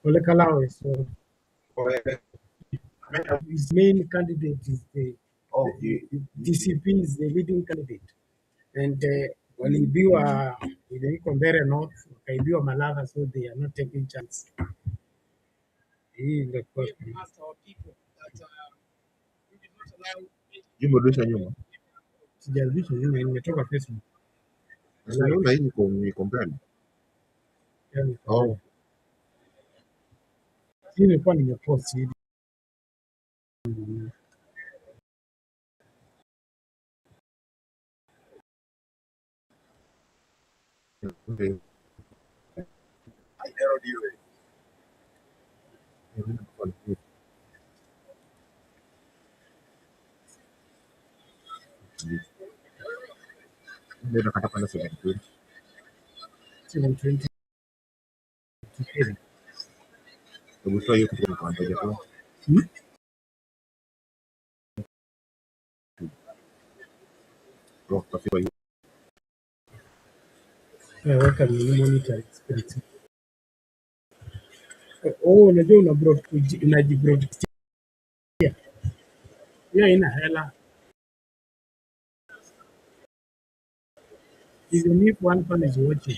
Ole Kaluo is Or, his main candidate is the oh, DCP is the leading candidate, and waliibiwa iko Mbeere North, wakaibiwa Malava, so they are not taking chance. Hii ndio kwa Jumbe nyuma. sijarudisha nyuma, nimetoka Facebook. Sasa unaona hii ni compare. Yani, Oh, hii nilikuwa nimepost hii. okay. Ndio nakata pale 720. 720. Hebu toa hiyo kitu kwa ndio tu. Kwa hiyo Weka ni monitor experience. Oh, unajua unajibroadcast. Hiyo ina hela. Even if one fan is watching.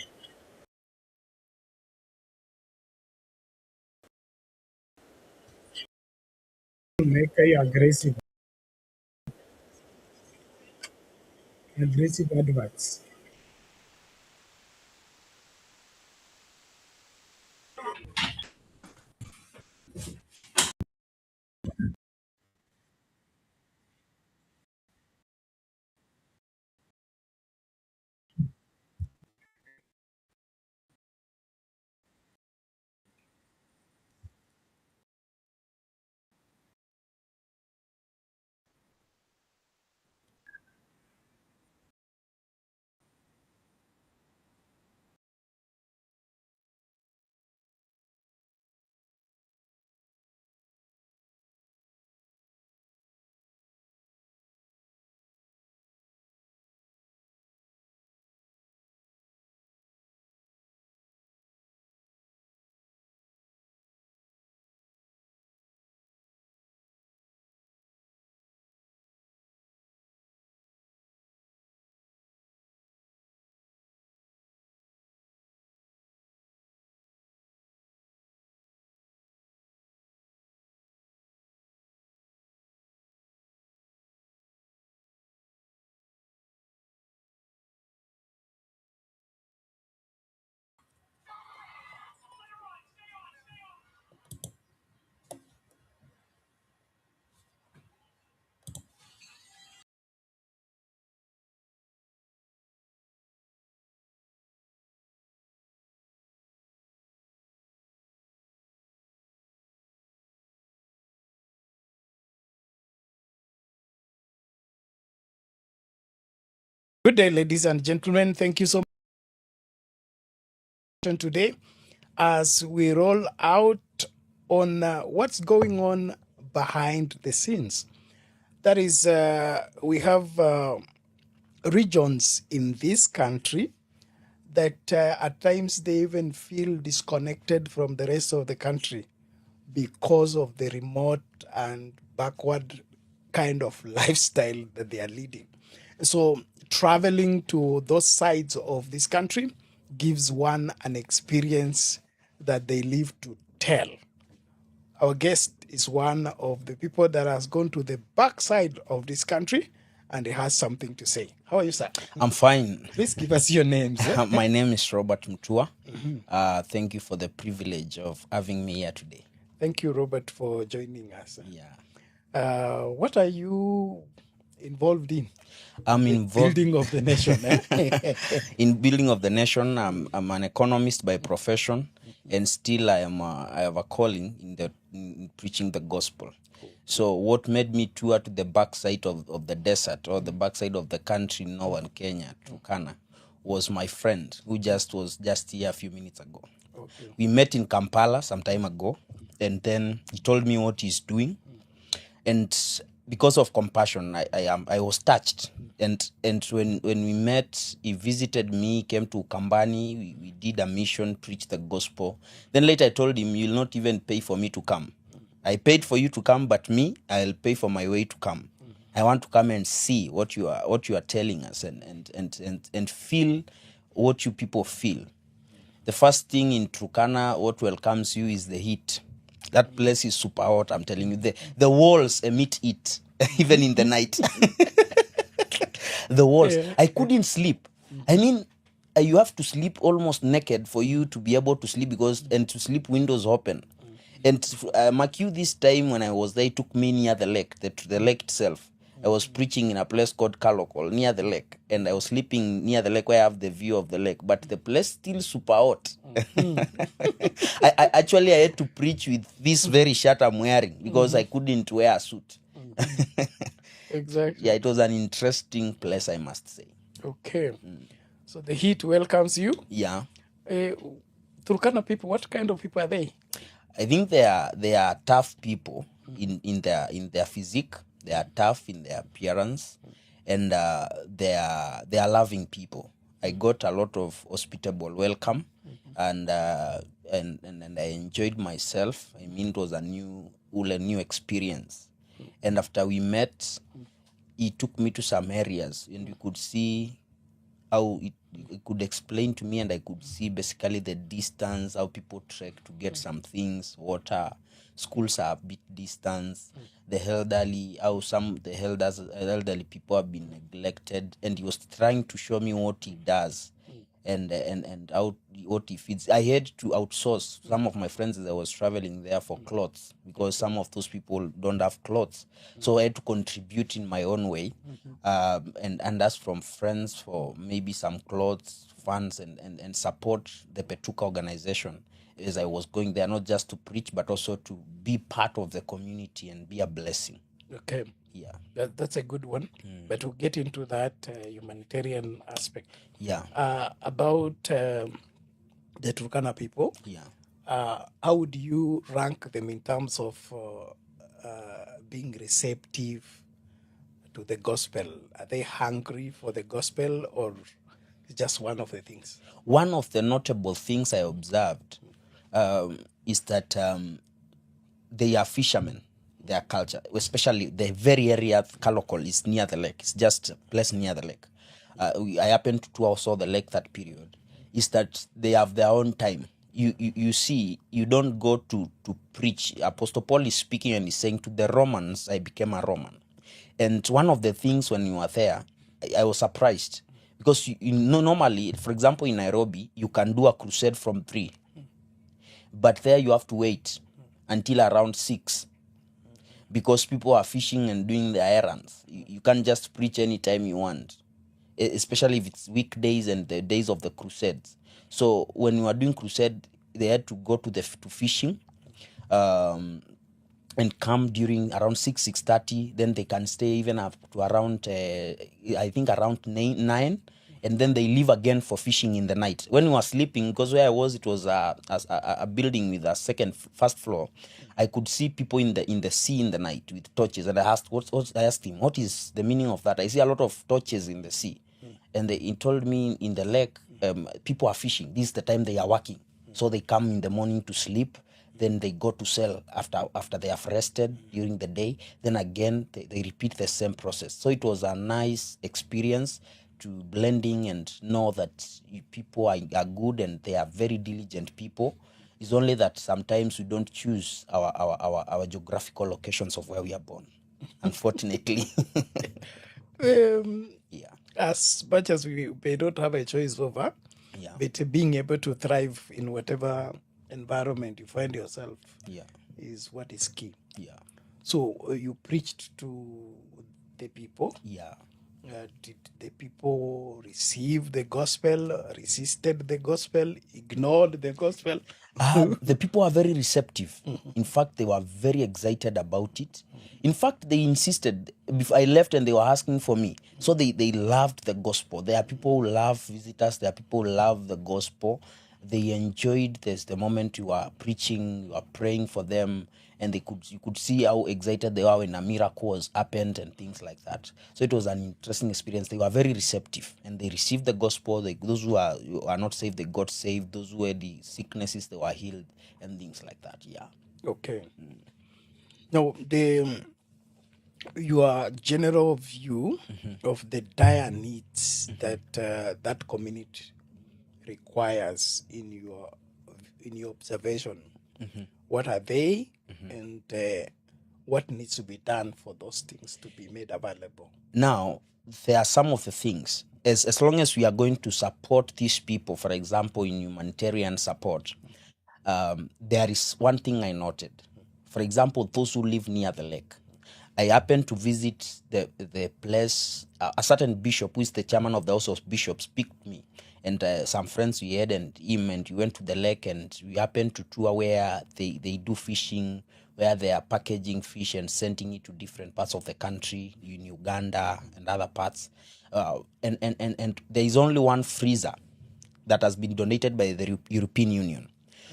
Make a aggressive adverts. Good day, ladies and gentlemen. Thank you so much today as we roll out on what's going on behind the scenes. That is, we have regions in this country that at times they even feel disconnected from the rest of the country because of the remote and backward kind of lifestyle that they are leading. So, traveling to those sides of this country gives one an experience that they live to tell. Our guest is one of the people that has gone to the backside of this country and he has something to say. How are you, sir? I'm fine. Please give us your names. My name is Robert Mutua. Thank you for the privilege of having me here today. Thank you, Robert, for joining us. Yeah. What are you involved in? I'm involved Building of the nation. in building of the nation. I'm an economist by profession, and still I have a calling in preaching the gospel. So what made me tour to the backside of the desert or the backside of the country in northern Kenya, Turkana, was my friend who was just here a few minutes ago. Okay. We met in Kampala some time ago, and then he told me what he's doing. And because of compassion, I was touched. And when we met, he visited me, came to Kambani, we did a mission, preached the gospel. Then later I told him, you'll not even pay for me to come. I paid for you to come, but me, I'll pay for my way to come. I want to come and see what you are telling us and feel what you people feel. The first thing in Turkana, what welcomes you is the heat. That place is super hot, I'm telling you. The walls emit heat, even in the night. The walls. Yeah. I couldn't sleep. I mean, you have to sleep almost naked for you to be able to sleep, and to sleep windows open. And mark you, this time when I was there, it took me near the lake, the lake itself. I was preaching in a place called Kaluo, near the lake, and I was sleeping near the lake where I have the view of the lake. But the place still super hot. I actually had to preach with this very shirt I'm wearing because I couldn't wear a suit. Exactly. Yeah, it was an interesting place, I must say. Okay. So the heat welcomes you. Yeah, Turkana people, what kind of people are they? I think they are tough people in their physique. They are tough in their appearance, and they are loving people. I got a lot of hospitable welcome, and I enjoyed myself. I mean, it was a new experience. And after we met, he took me to some areas, and you could see how it could explain to me, and I could see basically the distance, how people trek to get some things, water. Schools are a bit distance. The elderly, how the elderly people have been neglected, and he was trying to show me what he does, and how what he feeds. I had to outsource some of my friends as I was traveling there for clothes, because some of those people don't have clothes, so I had to contribute in my own way, and ask from friends for maybe some clothes, funds, and support the Petuka organization as I was going there, not just to preach, but also to be part of the community and be a blessing. Okay. Yeah. That's a good one. But we'll get into that humanitarian aspect. Yeah. About the Turkana people, Yeah. how would you rank them in terms of being receptive to the gospel? Are they hungry for the gospel, or just one of the things? One of the notable things I observed is that they are fishermen. Their culture, especially the very area Kalokol is near the lake. It's just a place near the lake. I happened to also the lake that period. Is that they have their own time. You see, you don't go to preach. Apostle Paul is speaking and he's saying, to the Romans, I became a Roman. And one of the things when you are there, I was surprised. Because you know, normally, for example, in Nairobi, you can do a crusade from 3. But there you have to wait until around 6. Because people are fishing and doing their errands. You can't just preach anytime you want, especially if it's weekdays and the days of the crusades. So when you are doing crusade, they had to go to fishing and come during around 6:30. Then they can stay even up to around, I think around 9. And then they leave again for fishing in the night. When we were sleeping, because where I was, it was a building with a first floor. I could see people in the sea in the night with torches. And I asked, I asked him, what is the meaning of that? I see a lot of torches in the sea. And he told me in the lake, people are fishing. This is the time they are working. So they come in the morning to sleep. Then they go to sell after they have rested during the day. Then again, they repeat the same process. So it was a nice experience to blending and know that people are good and they are very diligent people. It's only that sometimes we don't choose our geographical locations of where we are born, unfortunately. Yeah. As much as we may not have a choice over, Yeah. but being able to thrive in whatever environment you find yourself, Yeah. is what is key. Yeah. So you preached to the people. Yeah. Did the people receive the gospel, resisted the gospel, ignored the gospel? The people are very receptive. In fact, they were very excited about it. In fact, they insisted. Before I left and they were asking for me. So they loved the gospel. There are people who love visitors. There are people who love the gospel. they enjoyed this, the moment you are preaching, you are praying for them, and you could see how excited they were when a miracle was happened and things like that. So it was an interesting experience. They were very receptive and they received the gospel. Those who are not saved, they got saved. Those who had the sicknesses, they were healed and things like that. Yeah. Okay. Now, your general view of the dire needs that that community requires in your observation, what are they, and what needs to be done for those things to be made available? Now, there are some of the things. As long as we are going to support these people, for example, in humanitarian support, there is one thing I noted. For example, those who live near the lake. I happened to visit the place. A certain bishop, who is the chairman of the House of Bishops, picked me and some friends we had and him, and we went to the lake, and we happened to tour where they do fishing, where they are packaging fish and sending it to different parts of the country, in Uganda and other parts. And there is only one freezer that has been donated by the European Union.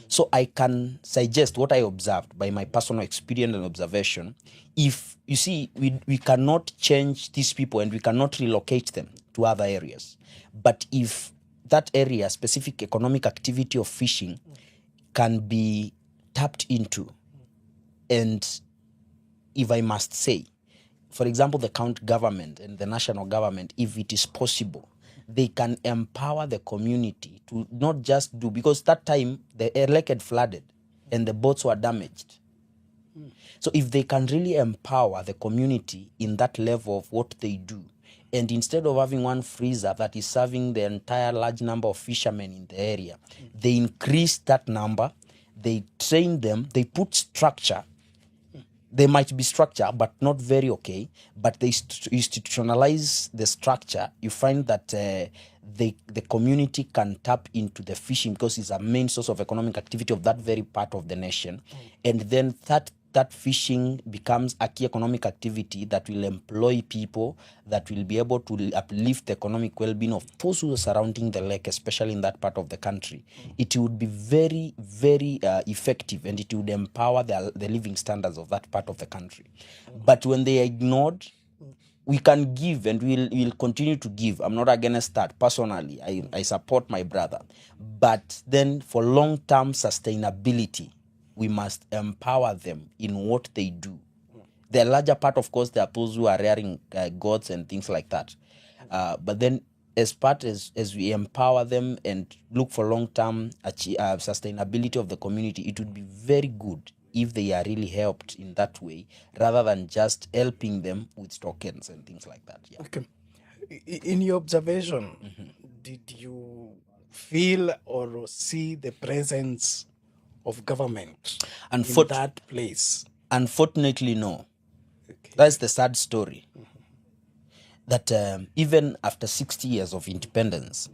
So I can suggest what I observed by my personal experience and observation. If you see, we cannot change these people and we cannot relocate them to other areas. But if that area, specific economic activity of fishing, can be tapped into, and if I must say, for example, the county government and the national government, if it is possible, they can empower the community to not just do, because that time the lake had flooded and the boats were damaged. So if they can really empower the community in that level of what they do, and instead of having one freezer that is serving the entire large number of fishermen in the area, they increase that number, they train them, they put structure. They might be structure, but not very okay. But they institutionalize the structure. You find that the community can tap into the fishing because it's a main source of economic activity of that very part of the nation. And then that fishing becomes a key economic activity that will employ people, that will be able to uplift the economic well-being of those who are surrounding the lake, especially in that part of the country. It would be very, very effective, and it would empower the living standards of that part of the country. But when they are ignored, we can give and we'll continue to give. I'm not against that. Personally, I support my brother. But then for long-term sustainability, we must empower them in what they do. The larger part, of course, there are those who are rearing goats and things like that. But then as we empower them and look for long-term sustainability of the community, it would be very good if they are really helped in that way, rather than just helping them with tokens and things like that. Yeah. Okay. In your observation, did you feel or see the presence of government in that place? Unfortunately, no. Okay. That's the sad story. That even after 60 years of independence,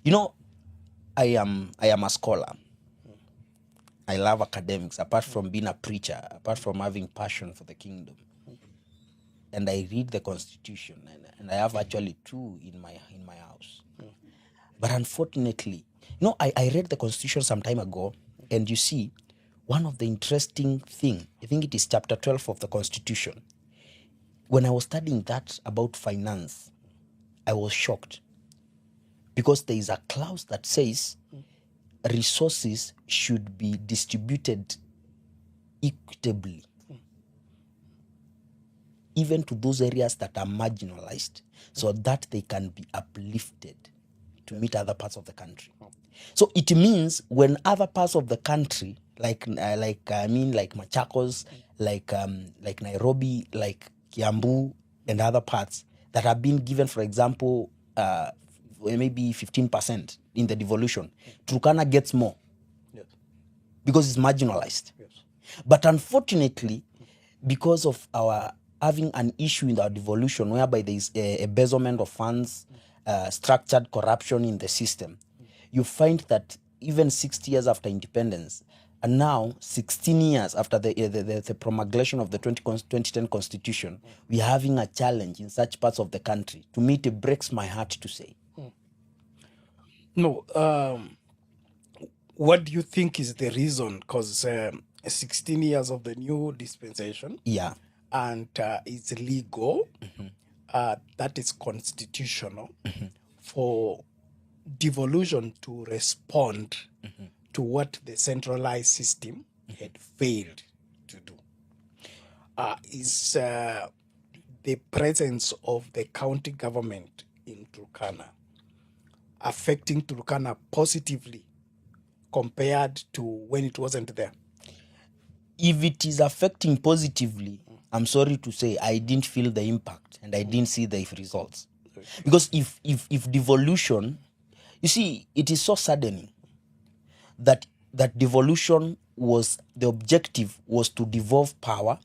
I am a scholar. I love academics, apart from being a preacher, apart from having passion for the kingdom. And I read the Constitution, and I have actually two in my house. But unfortunately, I read the Constitution some time ago, and you see, one of the interesting thing, I think it is chapter 12 of the Constitution. When I was studying that about finance, I was shocked, because there is a clause that says resources should be distributed equitably, even to those areas that are marginalized, so that they can be uplifted to meet other parts of the country. So it means when other parts of the country, like Machakos, like Nairobi, like Kiambu, and other parts that have been given, for example, maybe 15% in the devolution, Turkana gets more. Yes. Because it's marginalized. Yes. But unfortunately, because of our having an issue in our devolution, whereby there is embezzlement of funds, structured corruption in the system, you find that even 60 years after independence, and now 16 years after the promulgation of the 2010 Constitution, we are having a challenge in such parts of the country. To me, it breaks my heart to say. No, what do you think is the reason? Because 16 years of the new dispensation, Yeah. and it's legal, that is constitutional, for devolution to respond to what the centralized system had failed to do. Is the presence of the county government in Turkana affecting Turkana positively compared to when it wasn't there? If it is affecting positively, I'm sorry to say I didn't feel the impact and I didn't see the results. Because if devolution, you see, it is so saddening that devolution was, the objective was to devolve power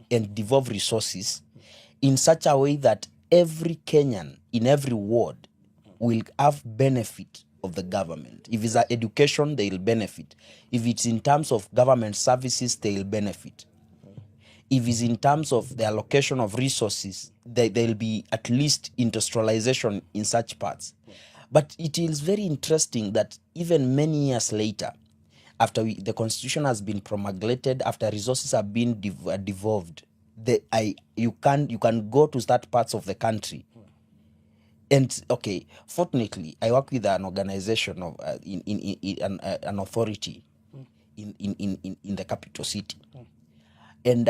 and devolve resources in such a way that every Kenyan in every ward will have benefit of the government. If it's education, they will benefit. If it's in terms of government services, they will benefit. If it's in terms of the allocation of resources, there will be at least industrialization in such parts. But it is very interesting that even many years later, after the constitution has been promulgated, after resources have been devolved, you can go to that parts of the country. And okay, fortunately, I work with an organization of an authority in the capital city, and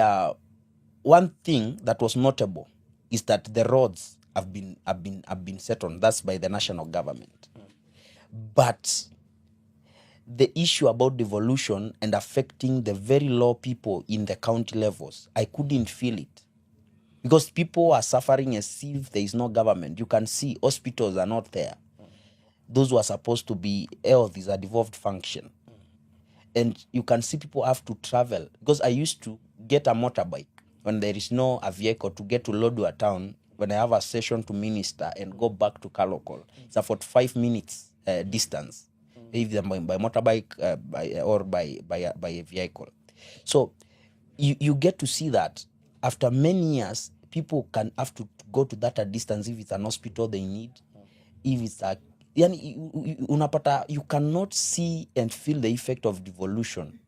one thing that was notable is that the roads have been set on. That's by the national government, but the issue about devolution and affecting the very low people in the county levels, I couldn't feel it. Because people are suffering as if there is no government. You can see hospitals are not there. Those who are supposed to be health is a devolved function. And you can see people have to travel. Because I used to get a motorbike when there is no a vehicle to get to Lodwar town, when I have a session to minister and go back to Kaluo. It's a 45 minutes distance, either by motorbike or by a vehicle. So you get to see that after many years, people can have to go to that distance if it's an hospital they need, if it's a you cannot see and feel the effect of devolution.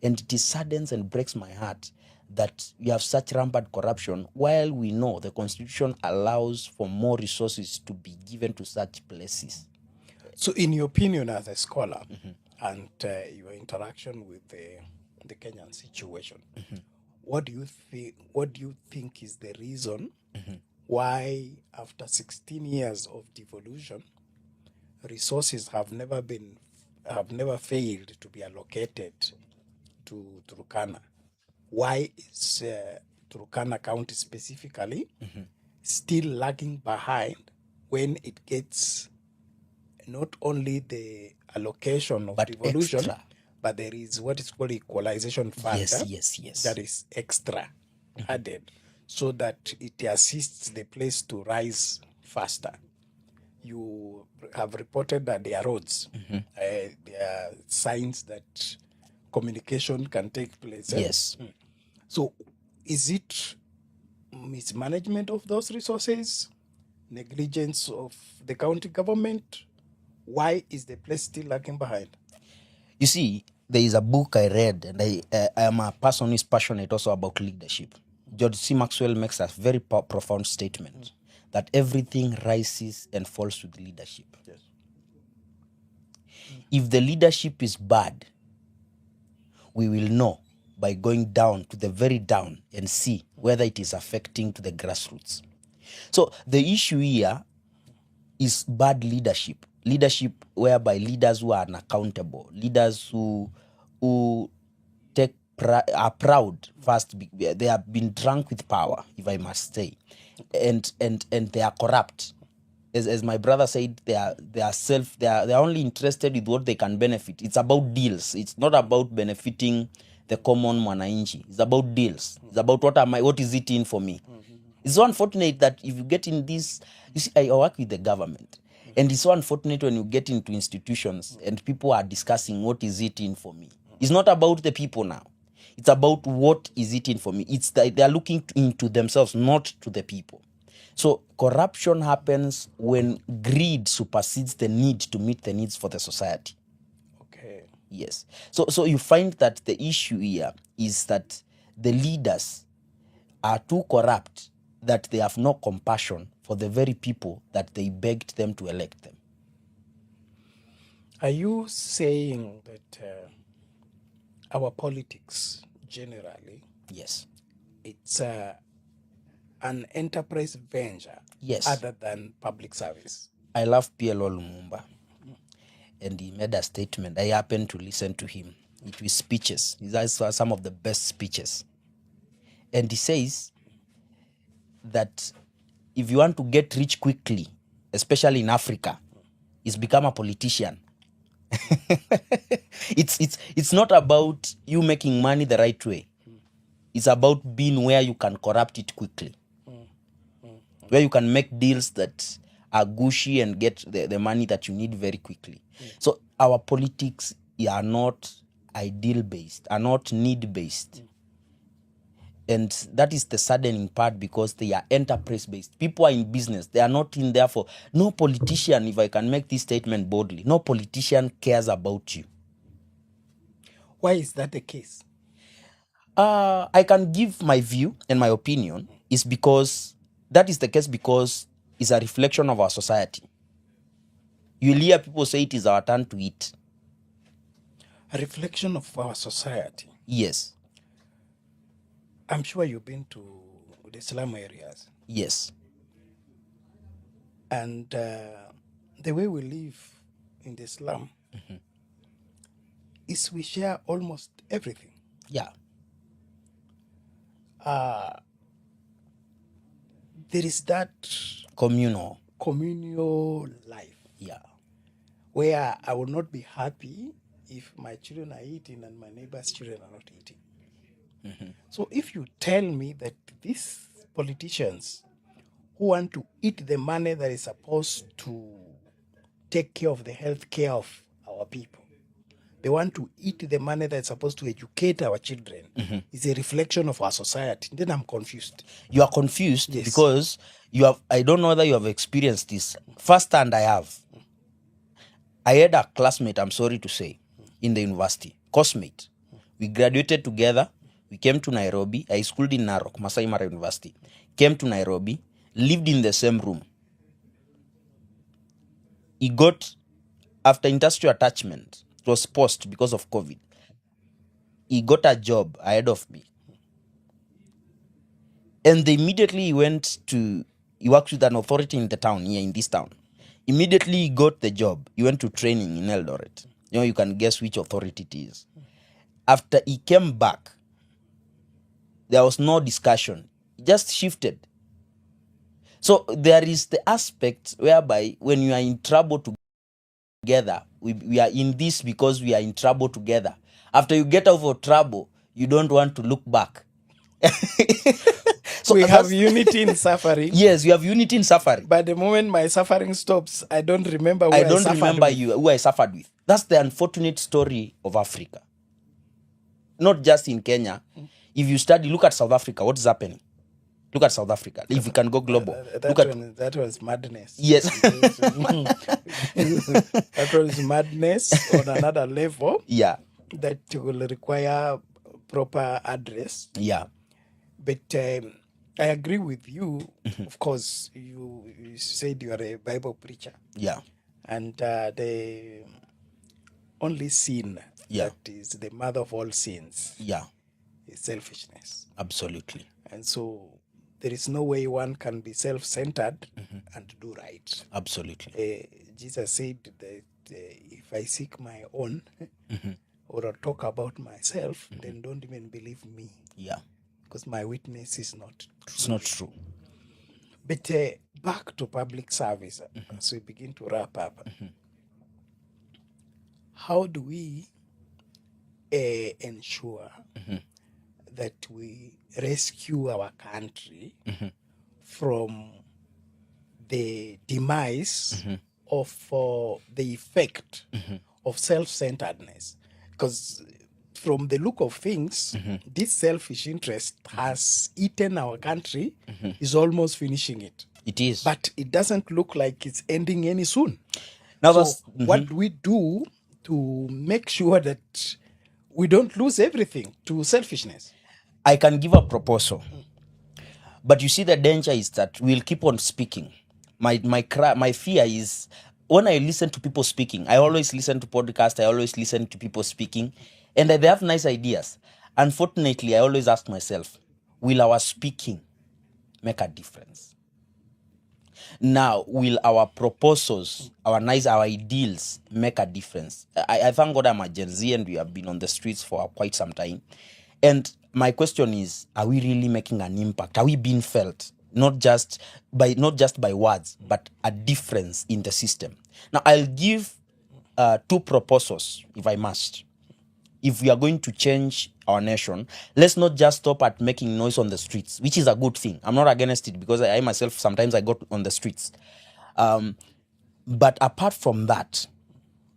And it saddens and breaks my heart that we have such rampant corruption, while we know the constitution allows for more resources to be given to such places. So in your opinion as a scholar, and your interaction with the Kenyan situation, what do you think is the reason why after 16 years of devolution, resources have never failed to be allocated to Turkana? Why is Turkana County specifically still lagging behind when it gets not only the allocation of But devolution, extra. but there is what is called equalization fund? Yes. That is extra added so that it assists the place to rise faster. You have reported that there are roads, there are signs that communication can take place. Yes. So is it mismanagement of those resources, negligence of the county government? Why is the place still lagging behind? You see, there is a book I read, and I am a person who is passionate also about leadership. George C. Maxwell makes a very profound statement that everything rises and falls with leadership. Yes. If the leadership is bad, we will know by going down to the very down and see whether it is affecting to the grassroots. So the issue here is bad leadership. Leadership whereby leaders who are unaccountable, leaders who are proud first. They have been drunk with power, if I must say, and they are corrupt. As my brother said, they are only interested with what they can benefit. It's about deals. It's not about benefiting the common mwananchi. It's about deals. It's about what is it in for me. It's so unfortunate that if you get in this, you see, I work with the government, and it's so unfortunate when you get into institutions and people are discussing what is it in for me. It's not about the people now. It's about what is it in for me. It's that they are looking into themselves, not to the people. So corruption happens when greed supersedes the need to meet the needs for the society. Okay. Yes. So you find that the issue here is that the leaders are too corrupt, that they have no compassion for the very people that they begged them to elect them. Are you saying that our politics generally, Yes. it's an enterprise venture Yes. other than public service? I love PLO Lumumba, and he made a statement. I happened to listen to him. It was speeches. These are some of the best speeches. And he says that if you want to get rich quickly, especially in Africa, is become a politician. It's not about you making money the right way. It's about being where you can corrupt it quickly, where you can make deals that are gushy and get the money that you need very quickly. So our politics are not ideal based, are not need based. And that is the saddening part, because they are enterprise based. People are in business. They are not in there for no politician, if I can make this statement boldly, no politician cares about you. Why is that the case? I can give my view, and my opinion is because that is the case, because it's a reflection of our society. You'll hear people say it is our turn to eat. A reflection of our society. Yes. I'm sure you've been to the slum areas. Yes. And the way we live in the slum is we share almost everything. Yeah. There is that Communal life. Yeah. Where I will not be happy if my children are eating and my neighbor's children are not eating. So if you tell me that these politicians who want to eat the money that is supposed to take care of the health care of our people, they want to eat the money that is supposed to educate our children, is a reflection of our society, then I'm confused. You are confused. Yes. Because you have, I don't know whether you have experienced this. Firsthand, I have. I had a classmate, I'm sorry to say, in the university, coursemate. We graduated together. We came to Nairobi. I schooled in Narok, Masai Mara University. Came to Nairobi, lived in the same room. He got, after industrial attachment, it was post because of COVID. He got a job ahead of me. And immediately he worked with an authority in the town, here in this town. Immediately he got the job. He went to training in Eldoret. You can guess which authority it is. After he came back, there was no discussion. He just shifted. So there is the aspect whereby when you are in trouble together, we are in this because we are in trouble together. After you get out of trouble, you don't want to look back. So we have unity in suffering. Yes, we have unity in suffering. But the moment my suffering stops, I don't remember who I don't remember who I suffered with. That's the unfortunate story of Africa. Not just in Kenya. If you study, look at South Africa. What is happening? Look at South Africa. If we can go global. That was madness. Yes. That was madness on another level. Yeah. That will require proper address. Yeah. But I agree with you. Of course, you said you are a Bible preacher. Yeah. And the only sin that is the mother of all sins is selfishness. Absolutely. And so there is no way one can be self-centered and do right. Absolutely. Jesus said that if I seek my own or talk about myself, then don't even believe me. Yeah. Because my witness is not true. It's not true. But back to public service, as we begin to wrap up, how do we ensure that we rescue our country from the demise of the effect of self-centeredness? Because from the look of things, this selfish interest has eaten our country, is almost finishing it. It is. But it doesn't look like it's ending any soon. Now So what do we do to make sure that we don't lose everything to selfishness? I can give a proposal. But you see, the danger is that we'll keep on speaking. My fear is when I listen to people speaking, I always listen to podcasts, I always listen to people speaking, and they have nice ideas. Unfortunately, I always ask myself, will our speaking make a difference? Now, will our proposals, our ideals make a difference? I thank God I'm a Gen Z and we have been on the streets for quite some time. And my question is, are we really making an impact? Are we being felt? Not just by words, but a difference in the system. Now, I'll give two proposals, if I must. If we are going to change our nation, let's not just stop at making noise on the streets, which is a good thing. I'm not against it because I myself, sometimes I go on the streets. But apart from that,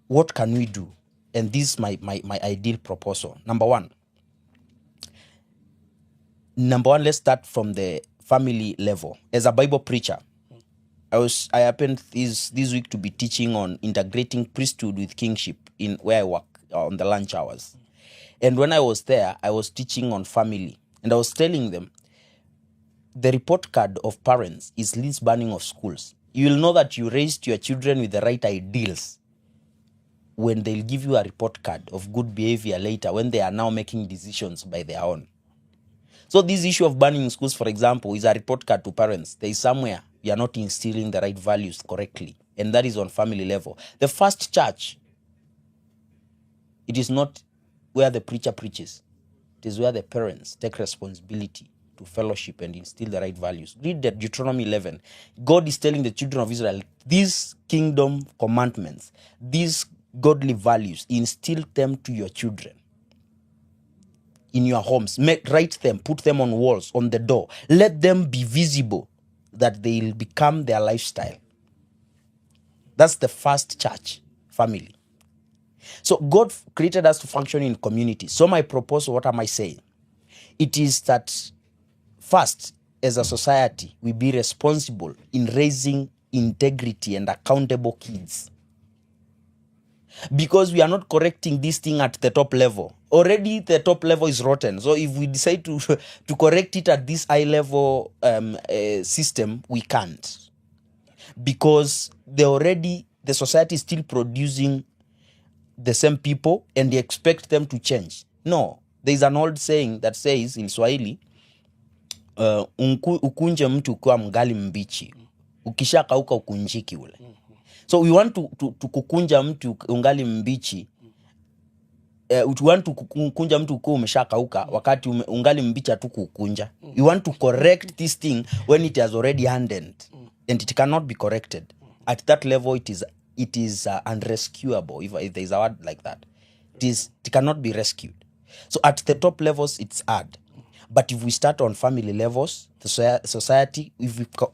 what can we do? And this is my ideal proposal. Number one, let's start from the family level. As a Bible preacher, I happened this week to be teaching on integrating priesthood with kingship in where I work on the lunch hours. And when I was there, I was teaching on family. And I was telling them, the report card of parents is least banning of schools. You will know that you raised your children with the right ideals when they'll give you a report card of good behavior later, when they are now making decisions by their own. So this issue of banning schools, for example, is a report card to parents. There is somewhere we are not instilling the right values correctly. And that is on family level. The first church, it is not where the preacher preaches. It is where the parents take responsibility to fellowship and instill the right values. Read that Deuteronomy 11. God is telling the children of Israel, these kingdom commandments, these godly values, instill them to your children in your homes. Write them, put them on walls, on the door. Let them be visible, that they'll become their lifestyle. That's the first church, family. So God created us to function in community. So my proposal, what am I saying? It is that first, as a society, we be responsible in raising integrity and accountable kids. Because we are not correcting this thing at the top level. Already the top level is rotten. So if we decide to correct it at this high level system, we can't. Because the society is still producing the same people and they expect them to change. No, there is an old saying that says in Swahili, ukunje mtu kwa mgali mbichi, ukisha kauka ukunjiki ule. So we want to kukunja mtu ungali mbichi. We want to kukunja mtu kwa umeshakauka wakati ungali mbichi tu kukunja. We want to correct this thing when it has already happened and it cannot be corrected. At that level, it is unrescuable, if there is a word like that. It cannot be rescued. So at the top levels, it's hard. But if we start on family levels, the society,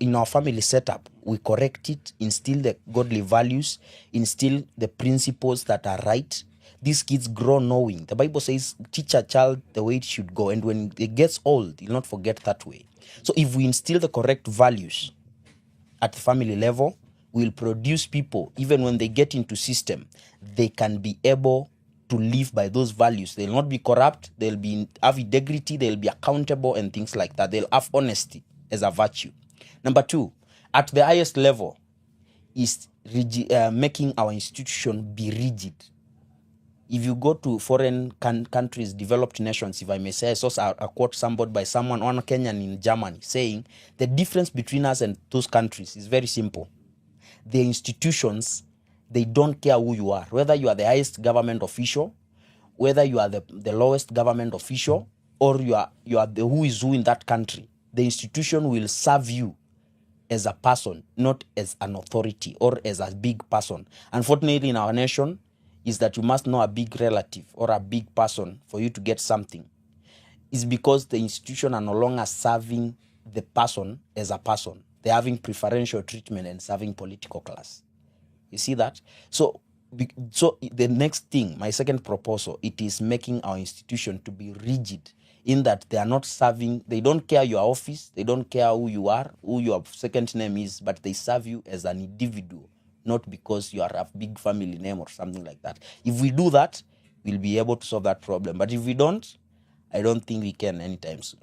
in our family setup, we correct it, instill the godly values, instill the principles that are right. These kids grow knowing. The Bible says, teach a child the way it should go. And when it gets old, he'll not forget that way. So if we instill the correct values at the family level, we'll produce people, even when they get into system, they can be able to live by those values. They'll not be corrupt, they'll have integrity, they'll be accountable and things like that. They'll have honesty as a virtue. Number two, at the highest level is making our institution be rigid. If you go to foreign countries, developed nations, if I may say, I saw a quote somebody by someone, one Kenyan in Germany, saying the difference between us and those countries is very simple. The institutions, they don't care who you are, whether you are the highest government official, whether you are the lowest government official, or you are the who is who in that country. The institution will serve you as a person, not as an authority or as a big person. Unfortunately, in our nation, is that you must know a big relative or a big person for you to get something. It's because the institution are no longer serving the person as a person. They're having preferential treatment and serving political class. You see that? So the next thing, my second proposal, it is making our institution to be rigid in that they are not serving, they don't care your office, they don't care who you are, who your second name is, but they serve you as an individual, not because you are a big family name or something like that. If we do that, we'll be able to solve that problem. But if we don't, I don't think we can anytime soon.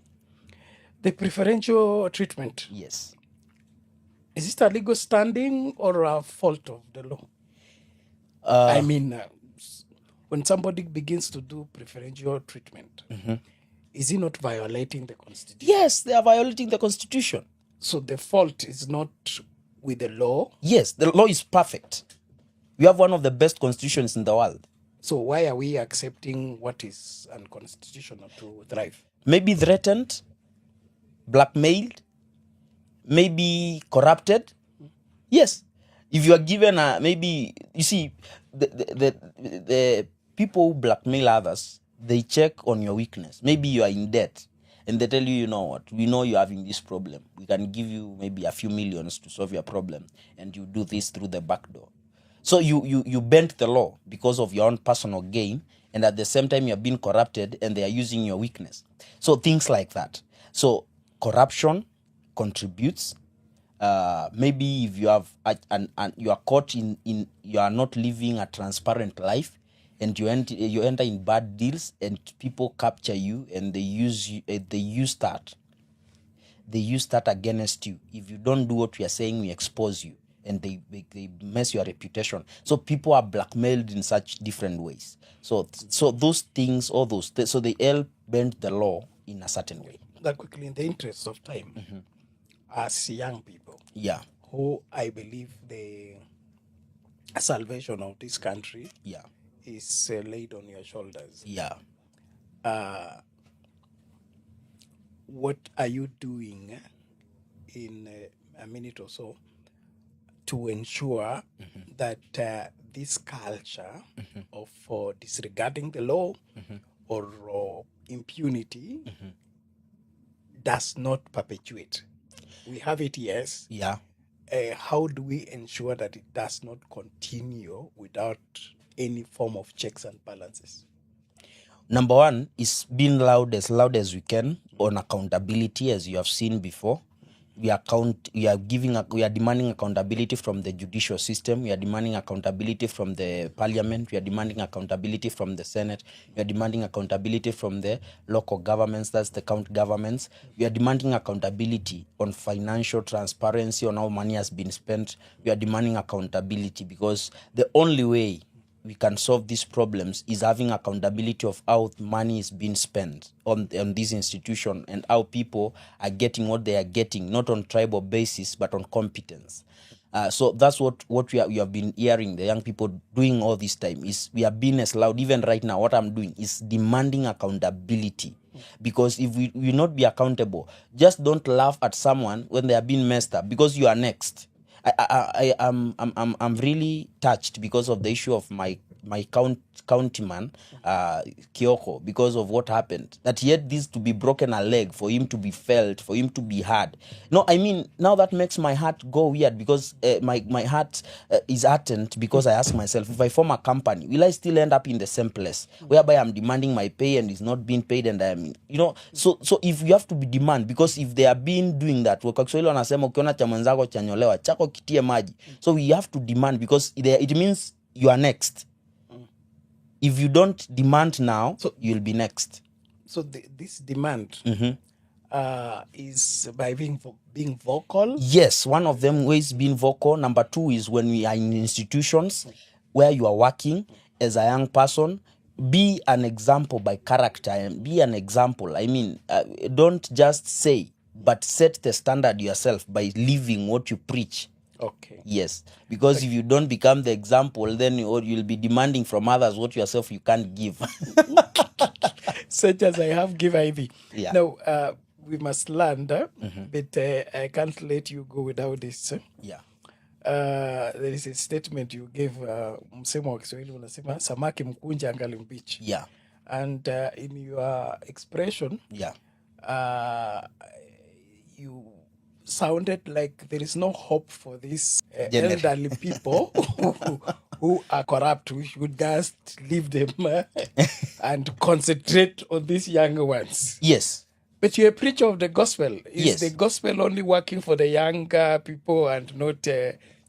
The preferential treatment, Yes. is it a legal standing or a fault of the law? I mean, when somebody begins to do preferential treatment, is he not violating the Constitution? Yes, they are violating the Constitution. So the fault is not with the law. Yes, the law is perfect. We have one of the best constitutions in the world. So why are we accepting what is unconstitutional to thrive? Maybe threatened, blackmailed, maybe corrupted. Yes. If you are given a, maybe, you see, the people who blackmail others, they check on your weakness. Maybe you are in debt and they tell you, you know what, we know you're having this problem. We can give you maybe a few millions to solve your problem, and you do this through the back door. So you bend the law because of your own personal gain, and at the same time you're being corrupted and they are using your weakness. So things like that. So corruption contributes. Maybe if you have and you are caught in you are not living a transparent life, and you enter in bad deals, and people capture you and they use that against you. If you don't do what we are saying, we expose you, and they mess your reputation. So people are blackmailed in such different ways. So those things, all those, so they help bend the law in a certain way. That quickly, in the interest of time, as young people, Yeah. who I believe the salvation of this country Yeah. is laid on your shoulders. Yeah. What are you doing in a minute or so to ensure that this culture of disregarding the law or impunity does not perpetuate? We have it, yes. Yeah. How do we ensure that it does not continue without any form of checks and balances? Number one is being loud as we can on accountability, as you have seen before. We are demanding accountability from the judicial system. We are demanding accountability from the parliament. We are demanding accountability from the Senate. We are demanding accountability from the local governments, that's the county governments. We are demanding accountability on financial transparency, on how money has been spent. We are demanding accountability because the only way we can solve these problems is having accountability of how money is being spent on this institution, and how people are getting what they are getting, not on tribal basis, but on competence. So that's what we have been hearing the young people doing all this time. Is we are being as loud. Even right now, what I'm doing is demanding accountability. Because if we will not be accountable, just don't laugh at someone when they are being messed up, because you are next. I'm really touched because of the issue of my countryman Kioko, because of what happened, that he had this to be broken a leg for him to be felt, for him to be heard. No, I mean, now that makes my heart go weird, because my heart is heartened, because I ask myself, if I form a company, will I still end up in the same place whereby I'm demanding my pay and it's not being paid, and I'm, so if you have to be demand, because if they are being doing that, kwa Kiswahili wanasema ukiona cha mwenzako chanyolewa chako kitie maji. So we have to demand, because it means you are next. If you don't demand now, so you'll be next. So this demand is by being vocal? Yes, one of them ways being vocal. Number two is when we are in institutions where you are working as a young person, be an example by character, and be an example. I mean, don't just say, but set the standard yourself by living what you preach. Okay. Yes, because if you don't become the example, then you'll be demanding from others what yourself you can't give. Such as I have give Ivy. Yeah. Now, we must land, but I can't let you go without this. Yeah. There is a statement you gave, msemo wa Kiswahili unasema samaki mkunja angali mbichi. Yeah. And in your expression, yeah, you sounded like there is no hope for these elderly people who are corrupt. We should just leave them and concentrate on these younger ones. Yes. But you're a preacher of the gospel. Is Yes. the gospel only working for the younger people and not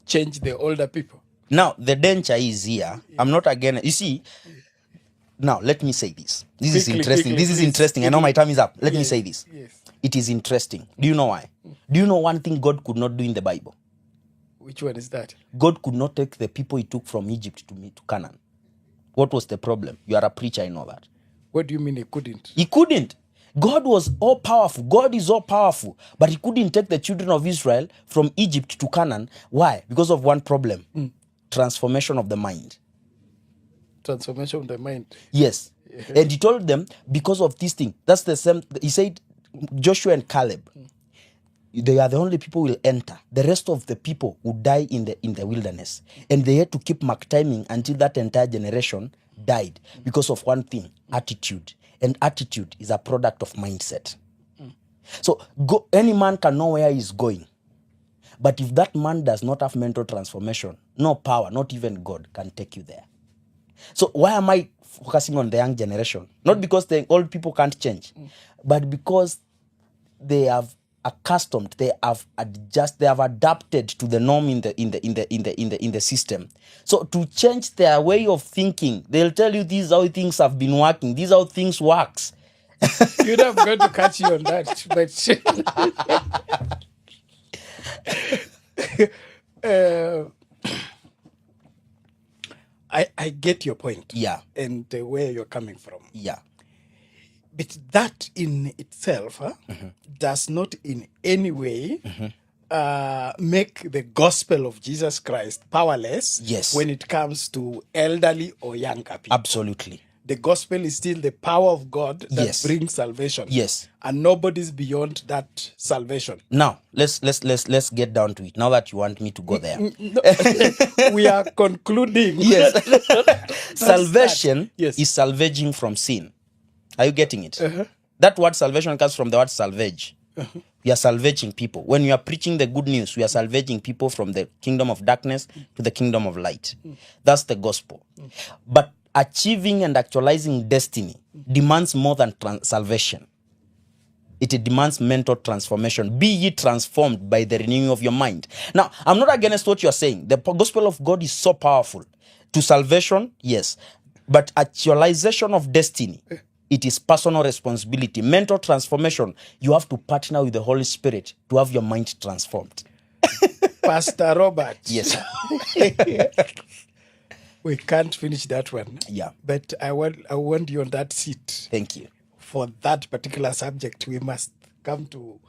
change the older people? Now, the danger is here. I'm not again. You see, now let me say this. This is interesting. This is please, interesting. I know my time is up. Let me Yes, say this. yes. It is interesting. Do you know why? Do you know one thing God could not do in the Bible? Which one is that? God could not take the people he took from Egypt to Canaan. What was the problem? You are a preacher, I know that. What do you mean he couldn't? He couldn't. God was all powerful. God is all powerful. But he couldn't take the children of Israel from Egypt to Canaan. Why? Because of one problem. Transformation of the mind. Transformation of the mind. Yes. And he told them, because of this thing, that's the same. He said, Joshua and Caleb, they are the only people who will enter. The rest of the people will die in the wilderness. And they had to keep mark timing until that entire generation died because of one thing, attitude. And attitude is a product of mindset. So any man can know where he's going. But if that man does not have mental transformation, no power, not even God, can take you there. So why am I focusing on the young generation? Not because the old people can't change, but because they have accustomed, they have adapted to the norm in the system. So to change their way of thinking, they'll tell you these how things have been working. These how things works. You'd have got to catch you on that, but I get your point. Yeah. And where you're coming from. Yeah. But that in itself does not in any way make the gospel of Jesus Christ powerless. Yes. When it comes to elderly or younger people. Absolutely. The gospel is still the power of God that Yes. brings salvation. Yes. And nobody's beyond that salvation. Now let's get down to it. Now that you want me to go there. No, we are concluding. Yes. Salvation Yes. is salvaging from sin. Are you getting it? That word salvation comes from the word salvage. We are salvaging people. When we are preaching the good news, we are salvaging people from the kingdom of darkness to the kingdom of light. That's the gospel. But achieving and actualizing destiny demands more than salvation. It demands mental transformation. Be ye transformed by the renewing of your mind. Now, I'm not against what you're saying. The gospel of God is so powerful. To salvation, yes. But actualization of destiny, it is personal responsibility. Mental transformation, you have to partner with the Holy Spirit to have your mind transformed. Pastor Robert. Yes. We can't finish that one. Yeah. But I want you on that seat. Thank you. For that particular subject, we must come to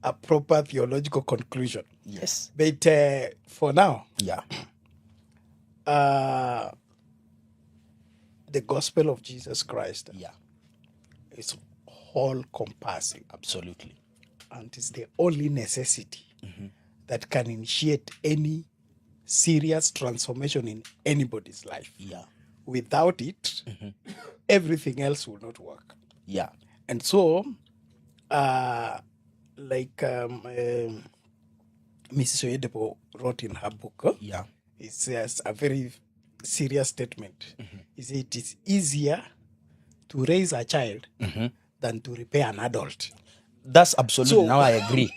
a proper theological conclusion. Yes. But for now, Yeah. The gospel of Jesus Christ is all-compassing. Absolutely. And it's the only necessity that can initiate any serious transformation in anybody's life. Yeah. Without it, everything else will not work. Yeah. And so, Mrs. Oyedepo wrote in her book, it says a very serious statement. He said it is easier to raise a child than to repair an adult. That's absolutely. Now I agree.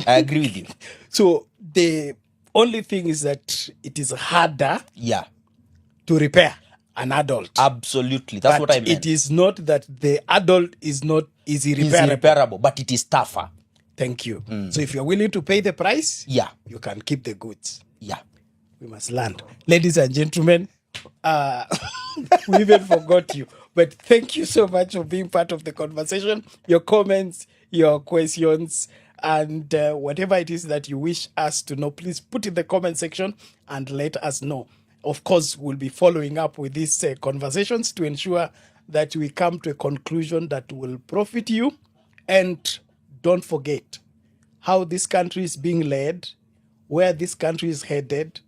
I agree with you. So the only thing is that it is harder to repair an adult. Absolutely. That's but what I meant. It is not that the adult is not easy repairable. But it is tougher. Thank you. So if you're willing to pay the price, you can keep the goods. Yeah. We must land. Ladies and gentlemen, we even forgot you. But thank you so much for being part of the conversation. Your comments, your questions, and whatever it is that you wish us to know, please put in the comment section and let us know. Of course, we'll be following up with these conversations to ensure that we come to a conclusion that will profit you. And don't forget how this country is being led, where this country is headed,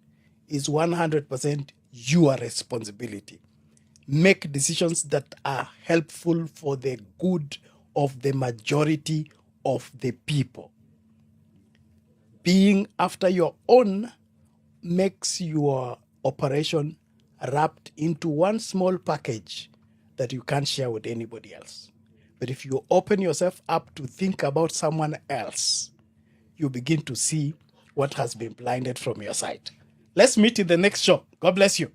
is 100% your responsibility. Make decisions that are helpful for the good of the majority of the people. Being after your own makes your operation wrapped into one small package that you can't share with anybody else. But if you open yourself up to think about someone else, you begin to see what has been blinded from your sight. Let's meet in the next show. God bless you.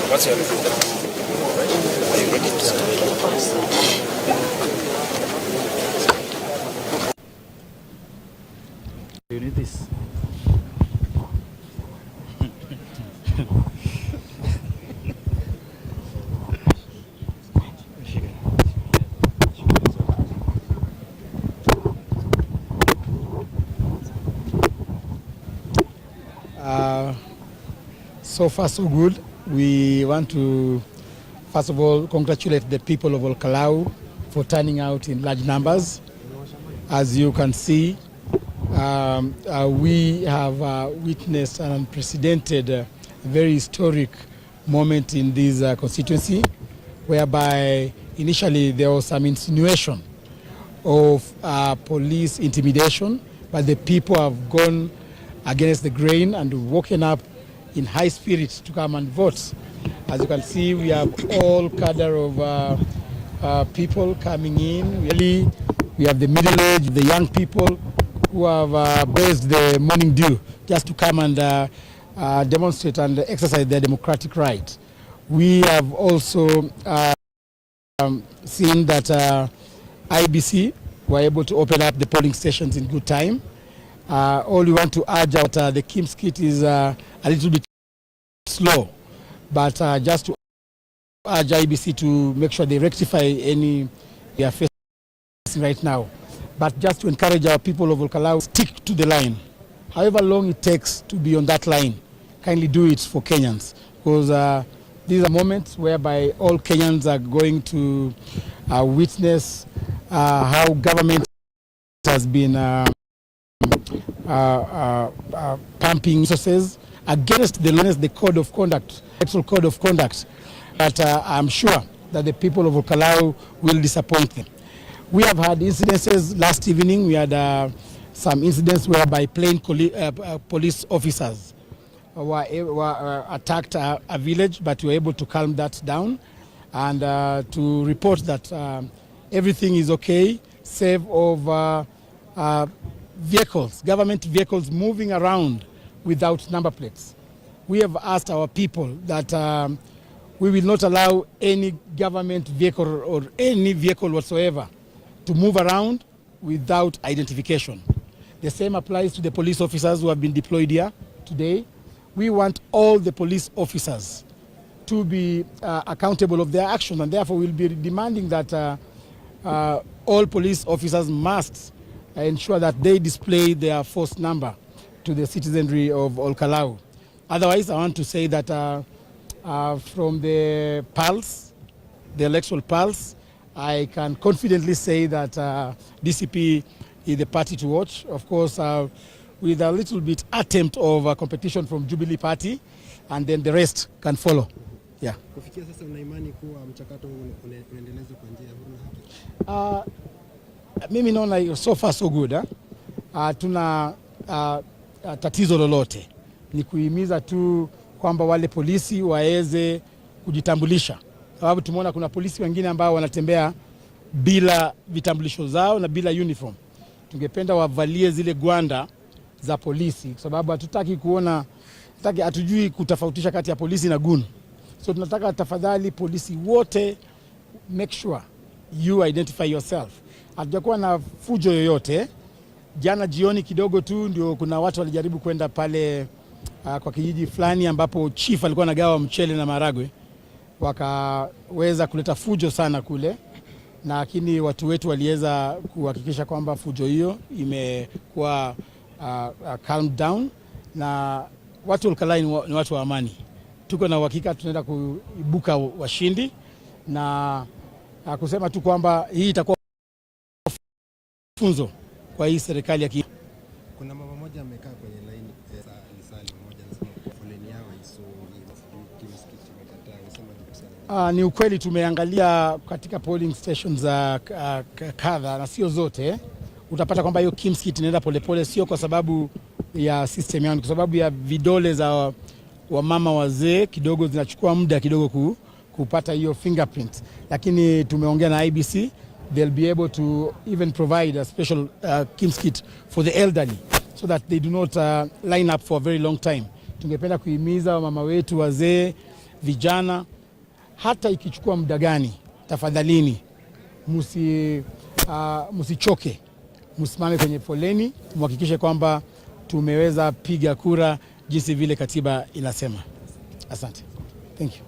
What's your Are you ready to start? You need this. So far so good. We want to first of all congratulate the people of Kaluo for turning out in large numbers. As you can see, we have witnessed an unprecedented, very historic moment in this constituency, whereby initially there was some insinuation of police intimidation, but the people have gone against the grain and woken up in high spirits to come and vote. As you can see, we have all cadre of people coming in. Really, we have the middle-aged, the young people who have braved the morning dew just to come and demonstrate and exercise their democratic right. We have also seen that IBC were able to open up the polling stations in good time. All we want to urge out the Kim's kit is a little bit slow, but just to urge IBC to make sure they rectify any they are facing right now. But just to encourage our people of Kaluo, stick to the line. However long it takes to be on that line, kindly do it for Kenyans, because these are moments whereby all Kenyans are going to witness how government has been pumping resources against the code of conduct, actual code of conduct. But I'm sure that the people of Kaluo will disappoint them. We have had incidences last evening. We had some incidents whereby plain police officers were attacked a village, but we were able to calm that down and to report that everything is okay, save of vehicles, government vehicles moving around without number plates. We have asked our people that we will not allow any government vehicle or any vehicle whatsoever to move around without identification. The same applies to the police officers who have been deployed here today. We want all the police officers to be accountable of their actions, and therefore we'll be demanding that all police officers must ensure that they display their force number to the citizenry of Kaluo. Otherwise, I want to say that from the pulse, the electoral pulse, I can confidently say that DCP is the party to watch. Of course, with a little bit attempt of competition from Jubilee Party, and then the rest can follow. Yeah. Kufikia sasa una imani kuwa mchakato unaendelezwa kwa njia huru na haki? Mimi naona so far so good. Tuna tatizo lolote, ni kuhimiza tu kwamba wale polisi waweze kujitambulisha, sababu tumeona kuna polisi wengine ambao wanatembea bila vitambulisho zao na bila uniform. Tungependa wavalie zile gwanda za polisi, kwa sababu hatutaki kuona, hatujui kutofautisha kati ya polisi na gun. So tunataka tafadhali polisi wote, make sure you identify yourself. Hatujakuwa na fujo yoyote. Jana jioni kidogo tu ndio kuna watu walijaribu kwenda pale kwa kijiji fulani ambapo chief alikuwa anagawa mchele na maragwe, wakaweza kuleta fujo sana kule, lakini watu wetu waliweza kuhakikisha kwamba fujo hiyo imekuwa calm down na watu Olkalai ni watu wa amani. Tuko na uhakika tunaenda kuibuka washindi na kusema tu kwamba hii itakuwa funzo kwa hii serikali ya Kuna mama mmoja amekaa kwenye line lisali mmoja anasema foleni yao isongi kimsikiti mkataa anasema ni ukweli. Tumeangalia katika polling stations za kadha na sio zote, utapata kwamba hiyo kimsikiti inaenda polepole, sio kwa sababu ya system yao, kwa sababu ya vidole za wamama wazee kidogo zinachukua muda kidogo kupata hiyo fingerprint, lakini tumeongea na IBC, they'll be able to even provide a special KIMS kit for the elderly so that they do not line up for a very long time. Tungependa kuhimiza mama wetu wazee, vijana, hata ikichukua muda gani, tafadhalini msichoke, msimame kwenye foleni, muhakikishe kwamba tumeweza piga kura jinsi vile katiba inasema. Asante. Thank you.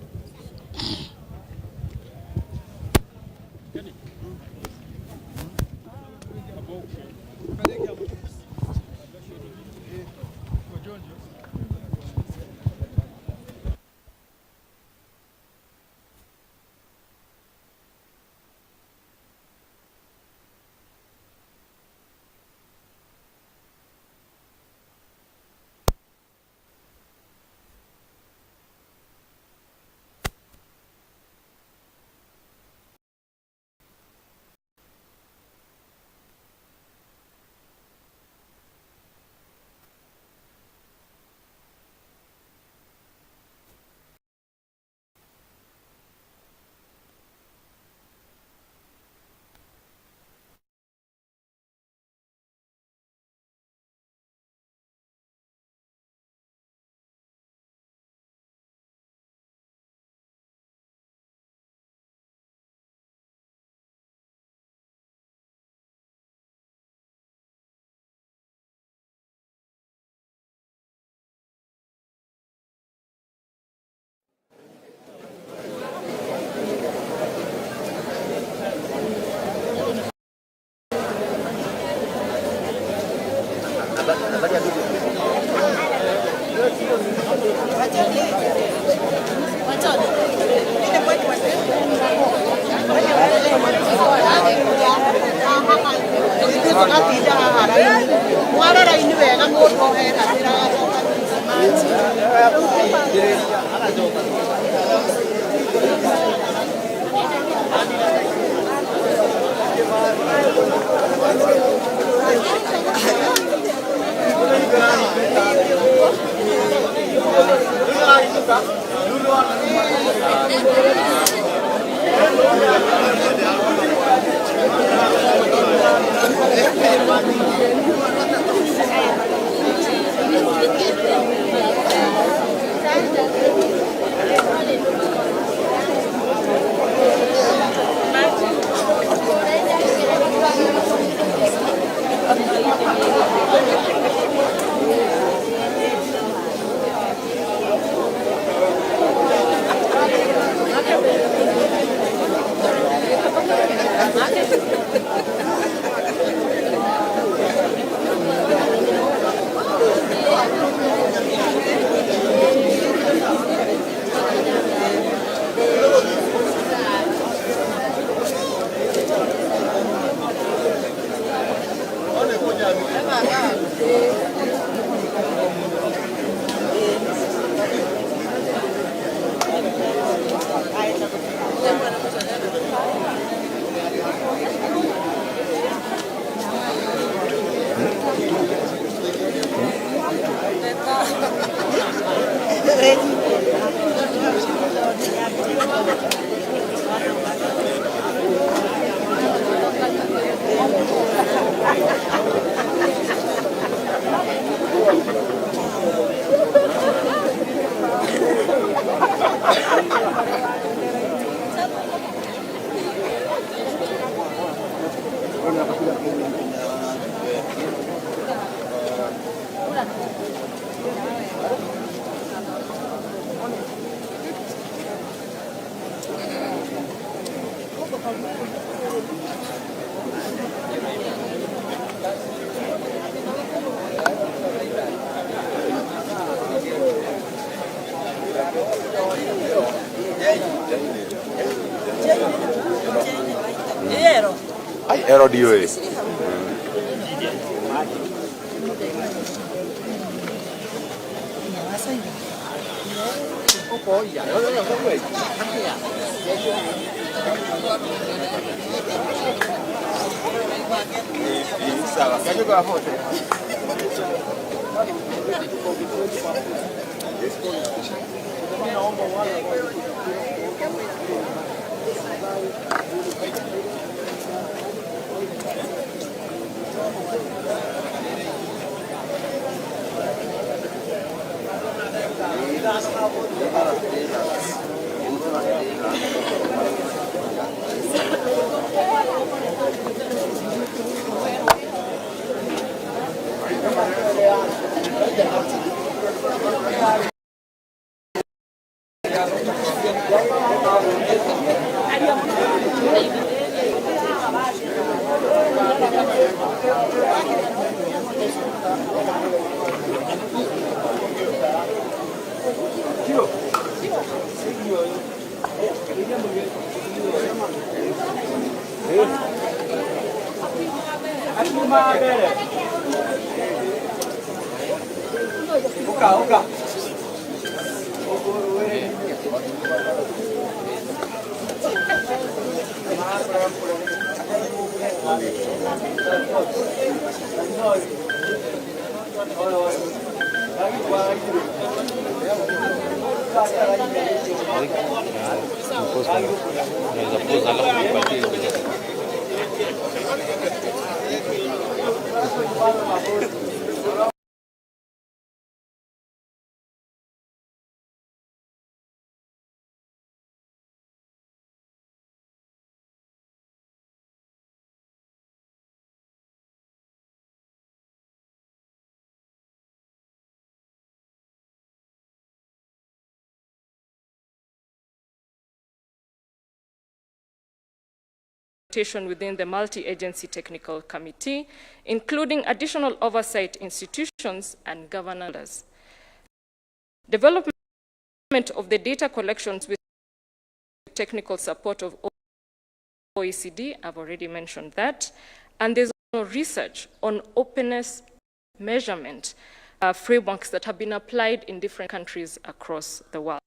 LDOA. Within the multi-agency technical committee, including additional oversight institutions and governors. Development of the data collections with technical support of OECD, I've already mentioned that, and there's also research on openness measurement frameworks that have been applied in different countries across the world.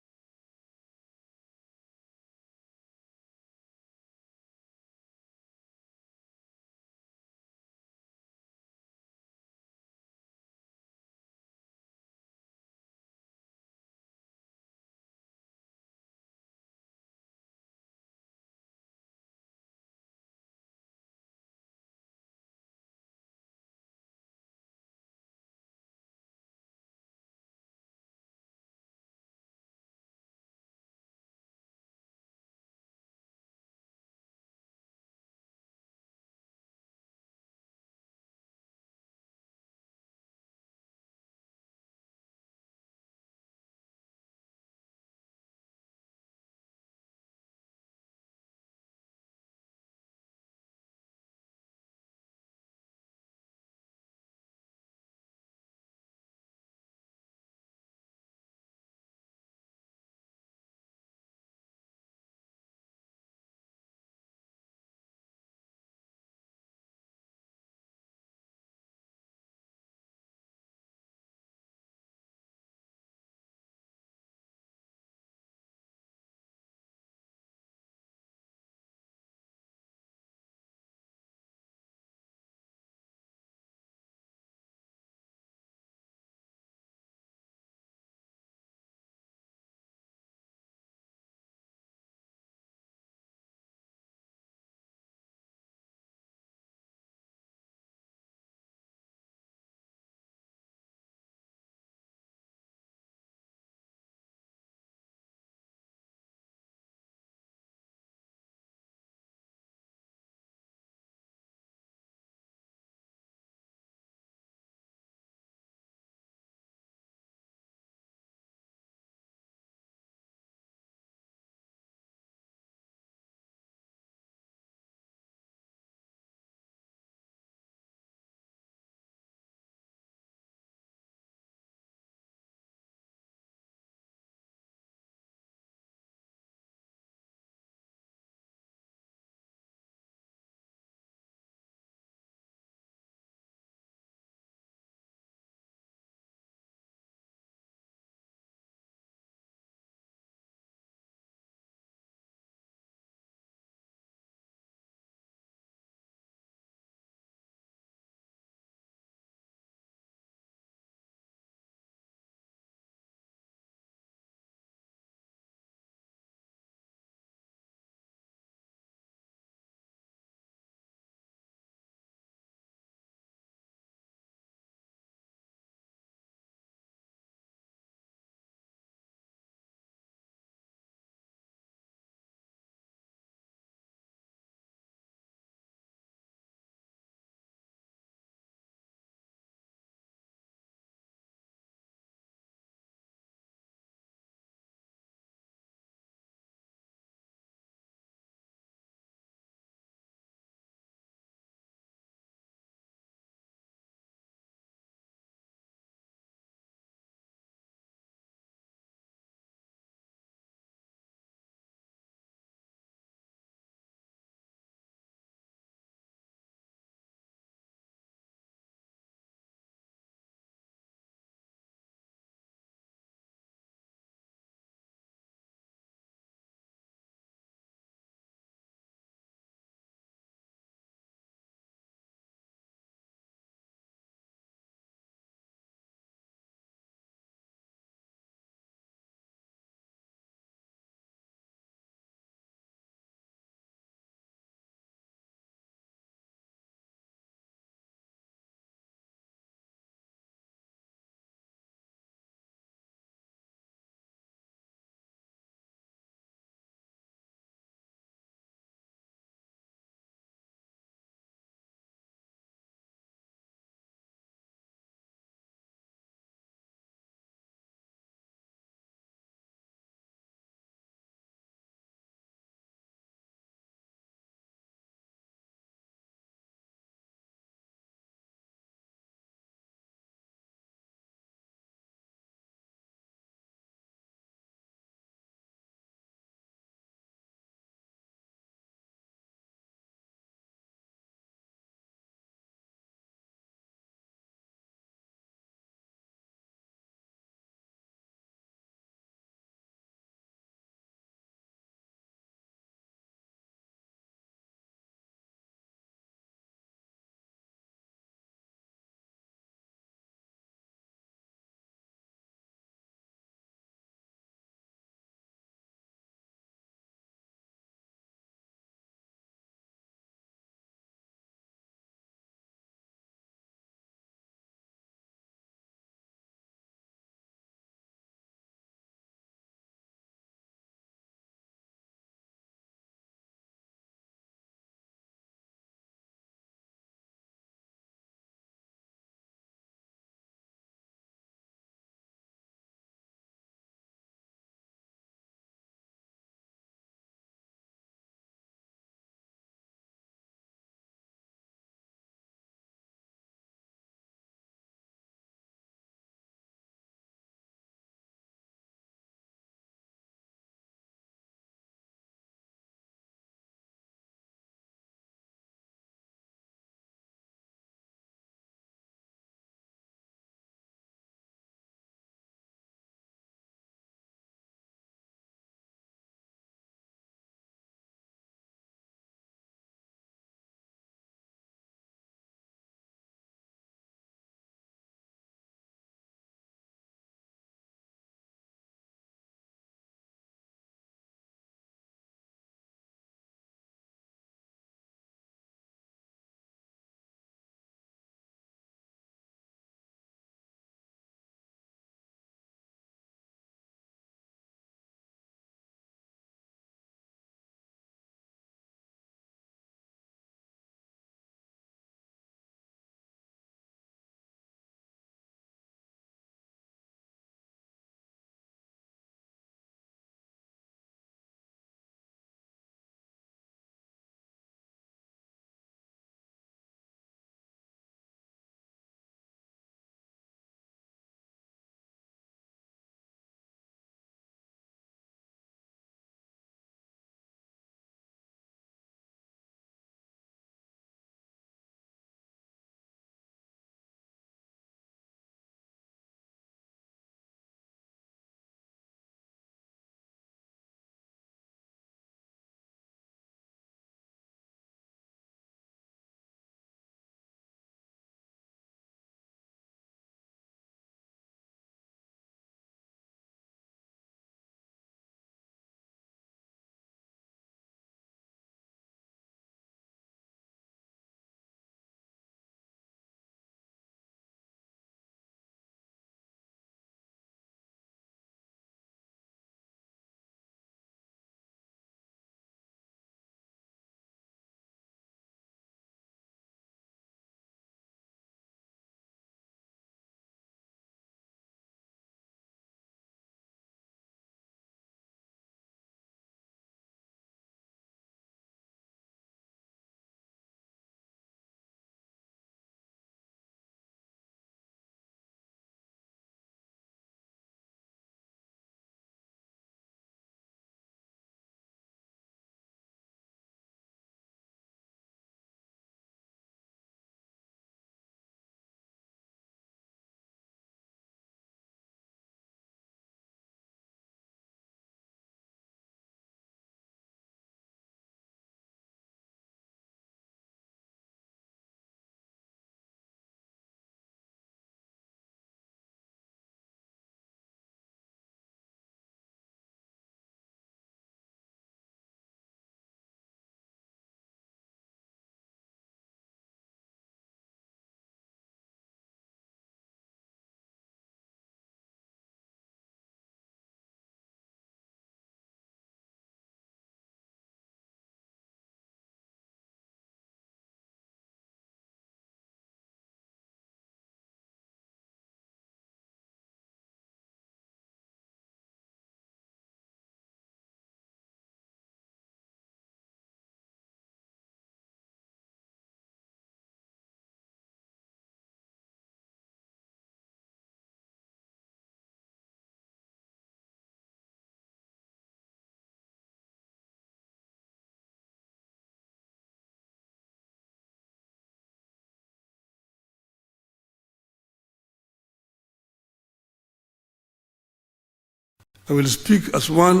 I will speak as one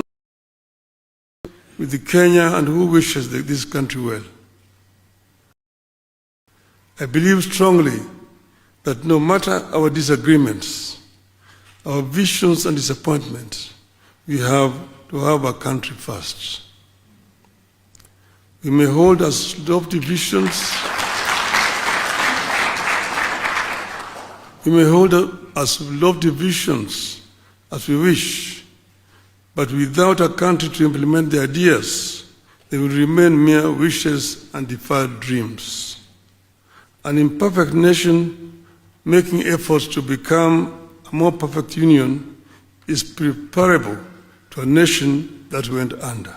with the Kenya and who wishes this country well. I believe strongly that no matter our disagreements, our visions and disappointments, we have to have our country first. We may hold as lofty visions, as we wish, but without a country to implement the ideas, they will remain mere wishes and deferred dreams. An imperfect nation making efforts to become a more perfect union is preferable to a nation that went under.